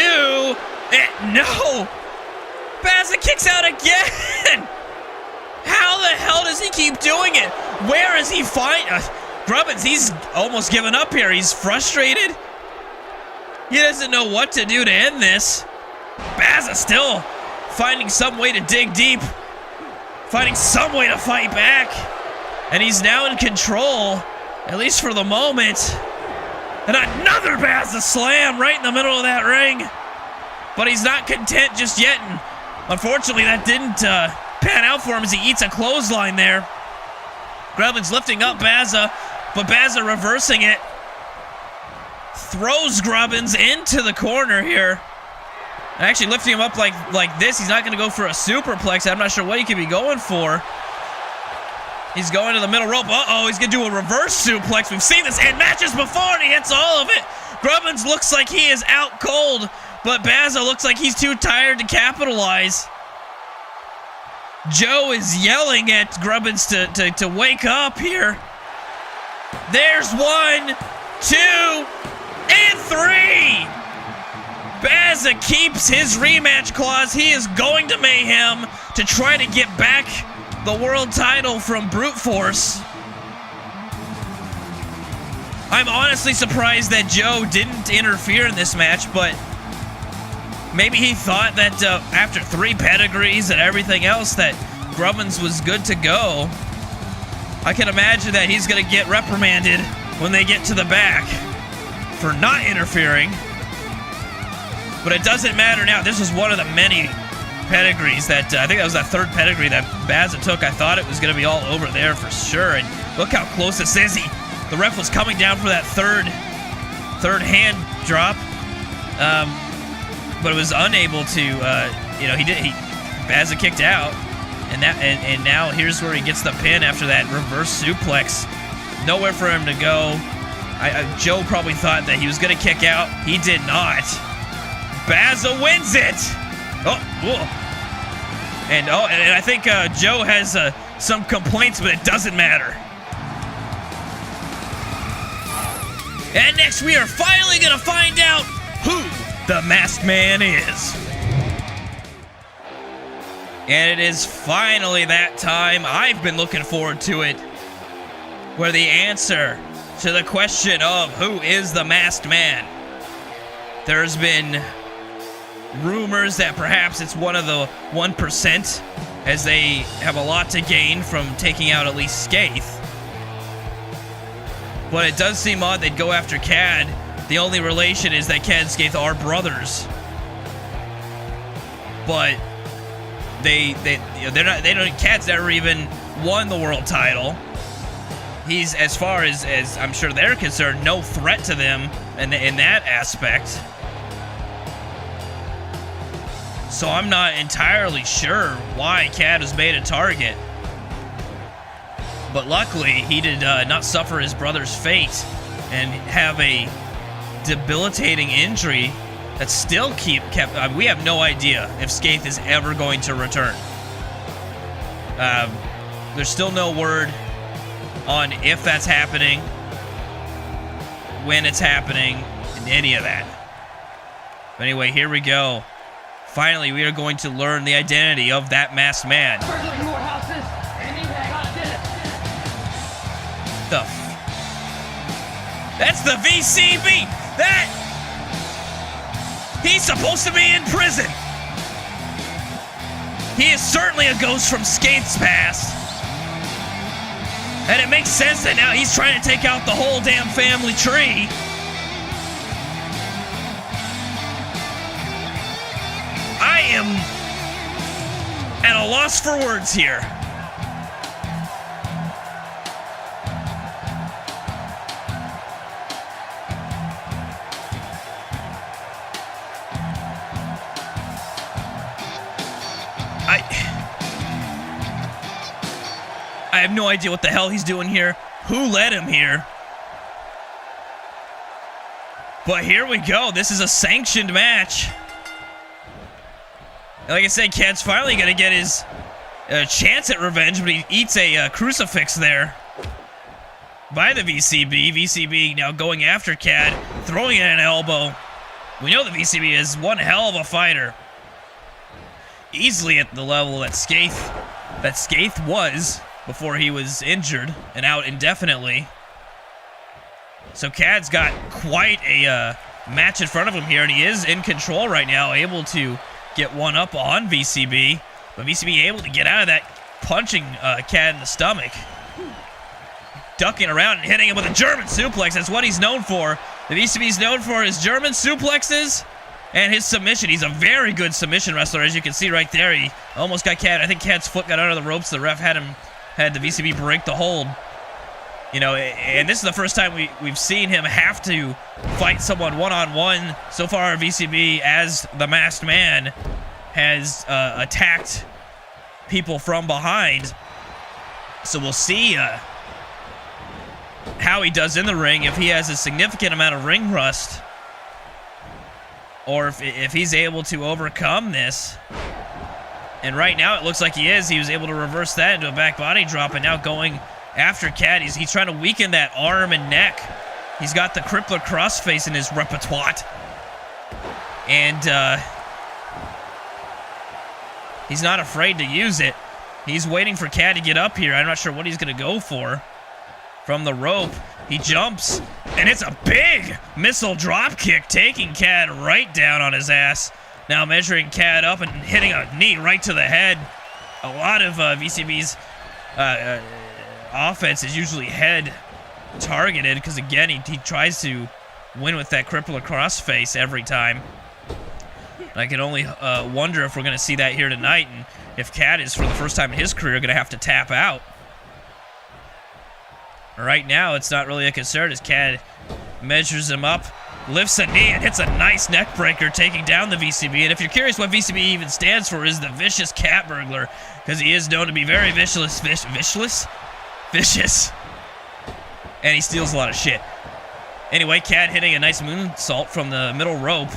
and no! Baza kicks out again! How the hell does he keep doing it? Where is he Grubbins, he's almost given up here. He's frustrated. He doesn't know what to do to end this. Baza still finding some way to dig deep. Finding some way to fight back. And he's now in control, at least for the moment. And another Baza slam right in the middle of that ring. But he's not content just yet. And unfortunately, that didn't pan out for him as he eats a clothesline there. Grubbins lifting up Baza, but Baza reversing it. Throws Grubbins into the corner here. Actually lifting him up like this. He's not going to go for a superplex. I'm not sure what he could be going for. He's going to the middle rope. Uh-oh, he's going to do a reverse suplex. We've seen this in matches before, and he hits all of it. Grubbins looks like he is out cold, but Baza looks like he's too tired to capitalize. Joe is yelling at Grubbins to wake up here. There's 1, 2, and 3. Baza keeps his rematch clause. He is going to Mayhem to try to get back the world title from Brute Force. I'm honestly surprised that Joe didn't interfere in this match, but maybe he thought that after 3 pedigrees and everything else that Grubbins was good to go. I can imagine that he's going to get reprimanded when they get to the back for not interfering. But it doesn't matter now. This was one of the many pedigrees that, I think that was that 3rd pedigree that Baza took. I thought it was going to be all over there for sure. And look how close this is. The ref was coming down for that third hand drop. But was unable to, Baza kicked out. And now here's where he gets the pin after that reverse suplex. Nowhere for him to go. Joe probably thought that he was going to kick out. He did not. Baza wins it. And I think Joe has some complaints, but it doesn't matter. And next we are finally going to find out who the Masked Man is. And it is finally that time. I've been looking forward to it, where the answer to the question of who is the Masked Man. There's been rumors that perhaps it's one of the 1%, as they have a lot to gain from taking out at least Skaith. But it does seem odd they'd go after Khad The only relation is that Khad and Skaith are brothers. But Khad's never even won the world title. He's, as far as I'm sure they're concerned, no threat to them in that aspect. So I'm not entirely sure why Khad was made a target. But luckily, he did not suffer his brother's fate and have a debilitating injury that still kept. We have no idea if Skaith is ever going to return. There's still no word on if that's happening, when it's happening, and any of that. But anyway, here we go. Finally, we are going to learn the identity of that masked man. That's the VCB! He's supposed to be in prison! He is certainly a ghost from Skaith's past. And it makes sense that now he's trying to take out the whole damn family tree. I am at a loss for words here. I have no idea what the hell he's doing here. Who led him here? But here we go. This is a sanctioned match. Like I said, Khad's finally going to get his chance at revenge, but he eats a crucifix there by the VCB. VCB now going after Khad, throwing in an elbow. We know the VCB is one hell of a fighter. Easily at the level that Skaith was before he was injured and out indefinitely. So Khad's got quite a match in front of him here, and he is in control right now, able to get one up on VCB, but VCB able to get out of that, punching Khad in the stomach. Ducking around and hitting him with a German suplex. That's what he's known for. The VCB's known for his German suplexes and his submission. He's a very good submission wrestler, as you can see right there. He almost got Khad. I think Khad's foot got under the ropes. The ref had the VCB break the hold. You know, and this is the first time we've seen him have to fight someone one-on-one. So far, VCB, as the masked man, has attacked people from behind. So we'll see how he does in the ring, if he has a significant amount of ring rust, or if he's able to overcome this. And right now, it looks like he is. He was able to reverse that into a back body drop, and now going after Khad. He's trying to weaken that arm and neck. He's got the crippler crossface in his repertoire. And he's not afraid to use it. He's waiting for Khad to get up here. I'm not sure what he's going to go for. From the rope, he jumps, and it's a big missile drop kick, taking Khad right down on his ass. Now measuring Khad up and hitting a knee right to the head. A lot of VCB's offense is usually head targeted, because again, he tries to win with that crippler crossface every time. I can only wonder if we're going to see that here tonight, and if Khad is, for the first time in his career, going to have to tap out. Right now, it's not really a concern as Khad measures him up, lifts a knee, and hits a nice neck breaker, taking down the VCB. And if you're curious what VCB even stands for, is the Vicious Cat Burglar, because he is known to be very vicious. And he steals a lot of shit. Anyway, Khad hitting a nice moonsault from the middle rope.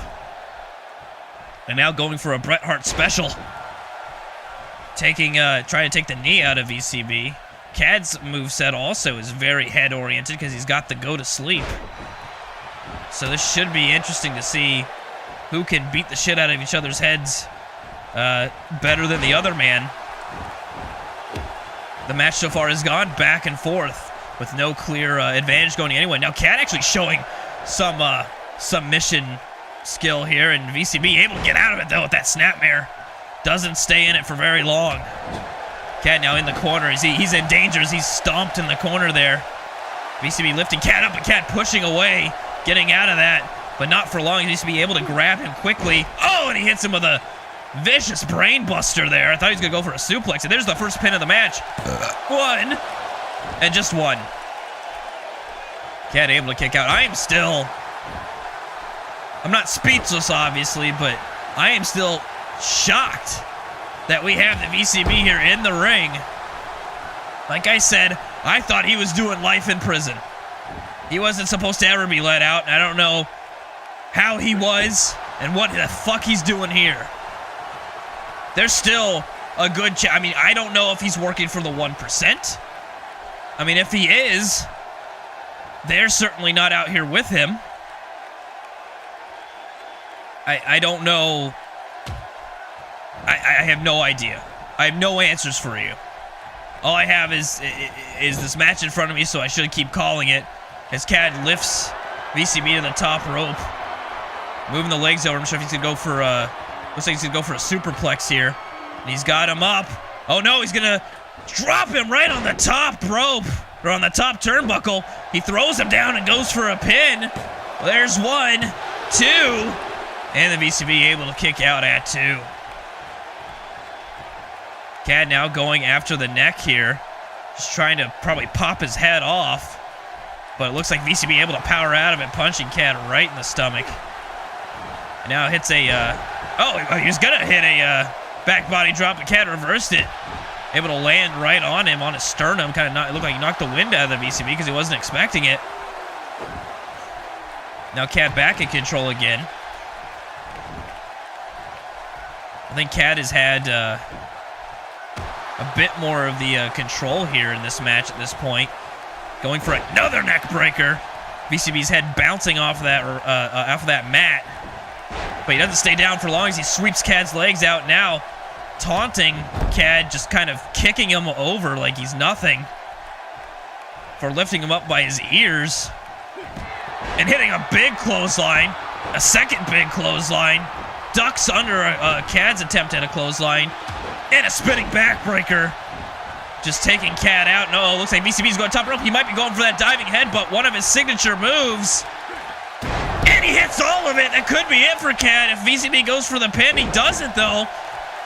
And now going for a Bret Hart special. Trying to take the knee out of VCB. Khad's moveset also is very head-oriented, because he's got the go-to-sleep. So this should be interesting to see who can beat the shit out of each other's heads better than the other man. The match so far has gone back and forth with no clear advantage going anyway. Now Khad actually showing some submission skill here, and VCB able to get out of it though with that snapmare. Doesn't stay in it for very long. Khad now in the corner. He's in danger as he's stomped in the corner there. VCB lifting Khad up, and Khad pushing away. getting out of that, but not for long. He needs to be able to grab him quickly. Oh, and he hits him with a vicious brain buster there. I thought he was going to go for a suplex, and there's the first pin of the match. One, and just one. Khad able to kick out. I'm not speechless, obviously, but I am still shocked that we have the VCB here in the ring. Like I said, I thought he was doing life in prison. He wasn't supposed to ever be let out, and I don't know how he was and what the fuck he's doing here. There's still a good chance. I mean, I don't know if he's working for the 1%. I mean, if he is, they're certainly not out here with him. I don't know. I have no idea. I have no answers for you. All I have is this match in front of me, so I should keep calling it. As Khad lifts VCB to the top rope, moving the legs over. I'm sure if he's gonna go for looks like he's gonna go for a superplex here. And he's got him up. Oh no, he's gonna drop him right on the top rope, or on the top turnbuckle. He throws him down and goes for a pin. Well, there's 1, 2, and the VCB able to kick out at 2. Khad now going after the neck here, just trying to probably pop his head off. But it looks like VCB able to power out of it, punching Khad right in the stomach. And now hits a, he was gonna hit a back body drop, but Khad reversed it. Able to land right on him, on his sternum. Kind of it looked like he knocked the wind out of the VCB because he wasn't expecting it. Now Khad back in control again. I think Khad has had a bit more of the control here in this match at this point. Going for another neck breaker. VCB's head bouncing off of that mat. But he doesn't stay down for long as he sweeps Khad's legs out now. Taunting Khad, just kind of kicking him over like he's nothing. For lifting him up by his ears. And hitting a big clothesline. A second big clothesline. Ducks under Khad's attempt at a clothesline. And a spinning backbreaker. Just taking Khad out. No, looks like VCB's going top rope. He might be going for that diving headbutt, one of his signature moves. And he hits all of it. That could be it for Khad. If VCB goes for the pin, he doesn't though.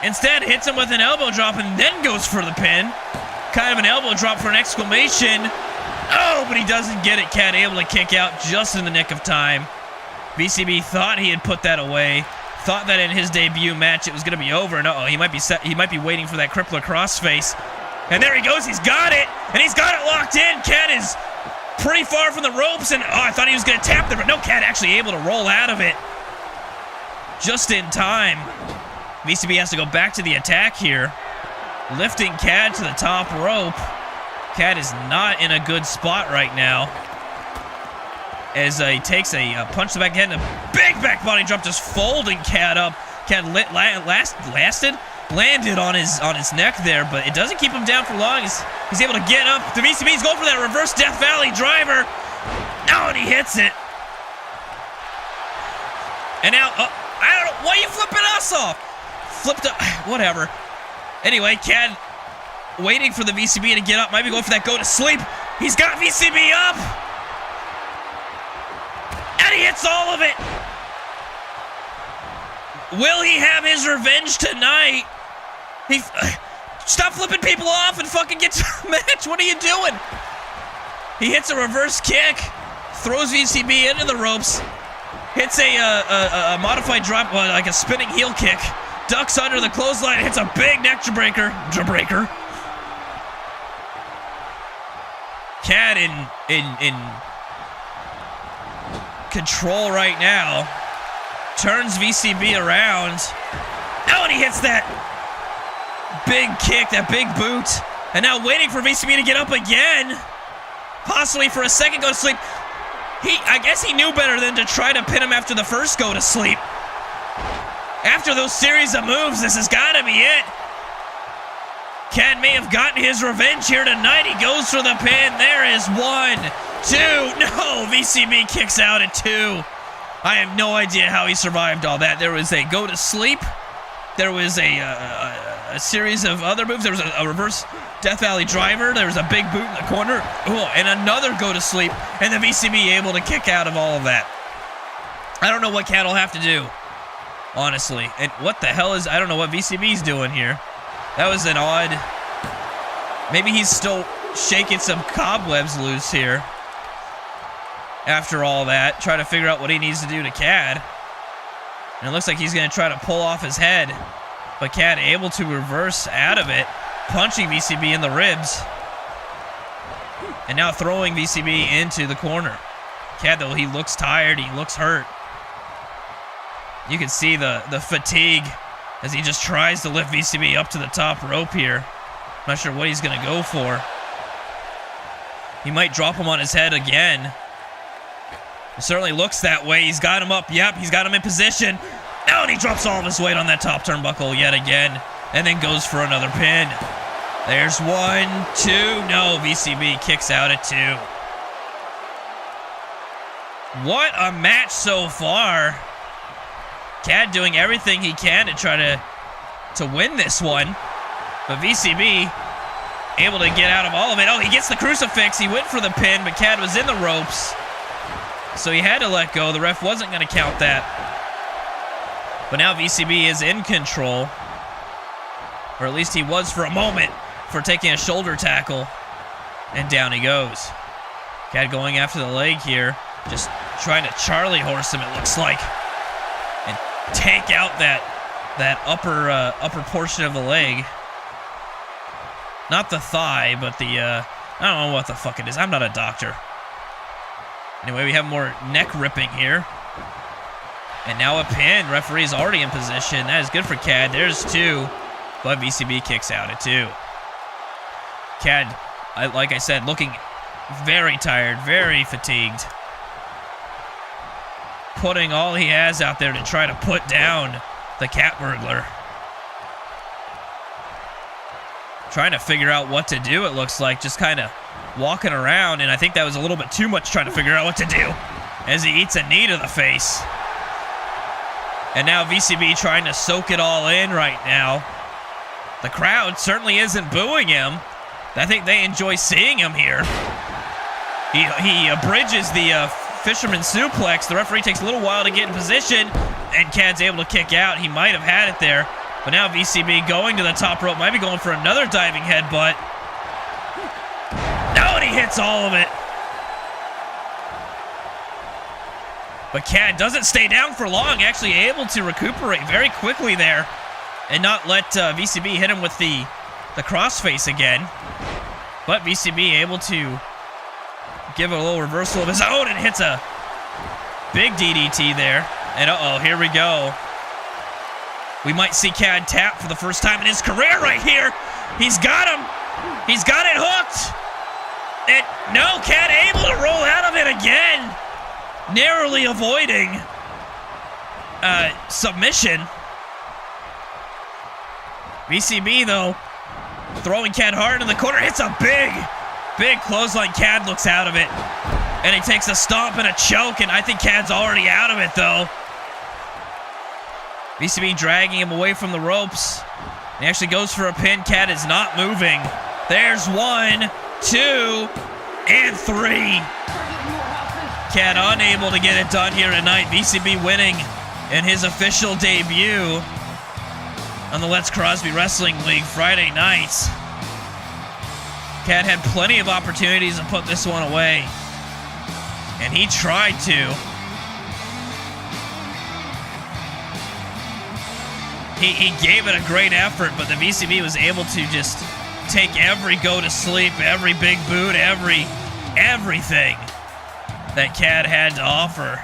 Instead, hits him with an elbow drop and then goes for the pin. Kind of an elbow drop for an exclamation. Oh, but he doesn't get it. Khad able to kick out just in the nick of time. VCB thought he had put that away. Thought that in his debut match it was going to be over. And he might be waiting for that crippler crossface. And there he goes, he's got it, and he's got it locked in. Khad is pretty far from the ropes, and I thought he was going to tap there, but no, Khad actually able to roll out of it just in time. VCB has to go back to the attack here, lifting Khad to the top rope. Khad is not in a good spot right now, as he takes a punch to the back head and a big back body drop, just folding Khad up. Khad landed on his neck there, but it doesn't keep him down for long. He's able to get up. The VCB's going for that reverse Death Valley driver. Oh, and he hits it. And now, I don't know, why are you flipping us off? Flipped up, whatever. Anyway, Khad waiting for the VCB to get up. Might be going for that go to sleep. He's got VCB up. And he hits all of it. Will he have his revenge tonight? Stop flipping people off and fucking get to the match. What are you doing? He hits a reverse kick, throws VCB into the ropes, hits a modified drop, like a spinning heel kick, ducks under the clothesline, hits a big neck breaker. Khad in control right now. Turns VCB around. Oh, and he hits that big kick, that big boot. And now waiting for VCB to get up again. Possibly for a second go to sleep. I guess he knew better than to try to pin him after the first go to sleep. After those series of moves, this has got to be it. Khad may have gotten his revenge here tonight. He goes for the pin. There is 1, 2. No, VCB kicks out at 2. I have no idea how he survived all that. There was a go to sleep. There was a a series of other moves. There was a reverse Death Valley driver. There was a big boot in the corner. Oh, and another go to sleep. And the VCB able to kick out of all of that. I don't know what Khad will have to do, honestly. And what the hell is... I don't know what VCB's doing here. That was an odd... Maybe he's still shaking some cobwebs loose here. After all that, trying to figure out what he needs to do to Khad. And it looks like he's going to try to pull off his head. But Khad able to reverse out of it, punching VCB in the ribs. And now throwing VCB into the corner. Khad, though, he looks tired. He looks hurt. You can see the fatigue as he just tries to lift VCB up to the top rope here. Not sure what he's going to go for. He might drop him on his head again. It certainly looks that way. He's got him up. Yep, he's got him in position. Oh, and he drops all of his weight on that top turnbuckle yet again. And then goes for another pin. There's 1, 2. No, VCB kicks out at 2. What a match so far. Khad doing everything he can to try to win this one. But VCB able to get out of all of it. Oh, he gets the crucifix. He went for the pin, but Khad was in the ropes. So he had to let go. The ref wasn't going to count that. But now VCB is in control. Or at least he was for a moment for taking a shoulder tackle. And down he goes. Khad going after the leg here. Just trying to Charlie horse him, it looks like. And take out that upper portion of the leg. Not the thigh, but the, I don't know what the fuck it is. I'm not a doctor. Anyway, we have more neck ripping here. And now a pin. Referee's already in position. That is good for Khad. There's 2. But VCB kicks out at 2. Khad, like I said, looking very tired, very fatigued. Putting all he has out there to try to put down the cat burglar. Trying to figure out what to do, it looks like. Just kind of walking around, and I think that was a little bit too much trying to figure out what to do as he eats a knee to the face. And now VCB trying to soak it all in right now. The crowd certainly isn't booing him. I think they enjoy seeing him here. He bridges the fisherman suplex. The referee takes a little while to get in position, and Khad's able to kick out. He might have had it there. But now VCB going to the top rope. Might be going for another diving headbutt. No, and he hits all of it. But Khad doesn't stay down for long. Actually able to recuperate very quickly there. And not let VCB hit him with the crossface again. But VCB able to give a little reversal of his own and hits a big DDT there. And uh-oh, here we go. We might see Khad tap for the first time in his career right here. He's got him. He's got it hooked. And no, Khad able to roll out of it again. Narrowly avoiding submission. VCB, though, throwing Khad hard in the corner. Hits a big clothesline. Khad looks out of it. And he takes a stomp and a choke, and I think Khad's already out of it, though. VCB dragging him away from the ropes. He actually goes for a pin. Khad is not moving. There's 1, 2, and 3. Khad unable to get it done here tonight. VCB winning in his official debut on the Let's Crosby Wrestling League Friday nights. Khad had plenty of opportunities to put this one away, and he tried to. He gave it a great effort, but the VCB was able to just take every go to sleep, every big boot, everything that Khad had to offer.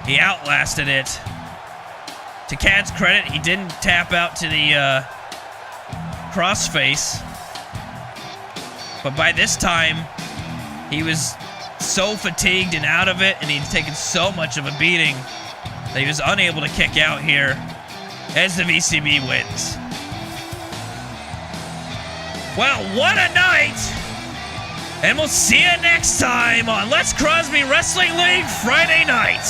He outlasted it. To Khad's credit, he didn't tap out to the crossface. But by this time, he was so fatigued and out of it, and he'd taken so much of a beating that he was unable to kick out here as the VCB wins. Well, what a night! And we'll see you next time on Let's Crosby Wrestling League Friday night.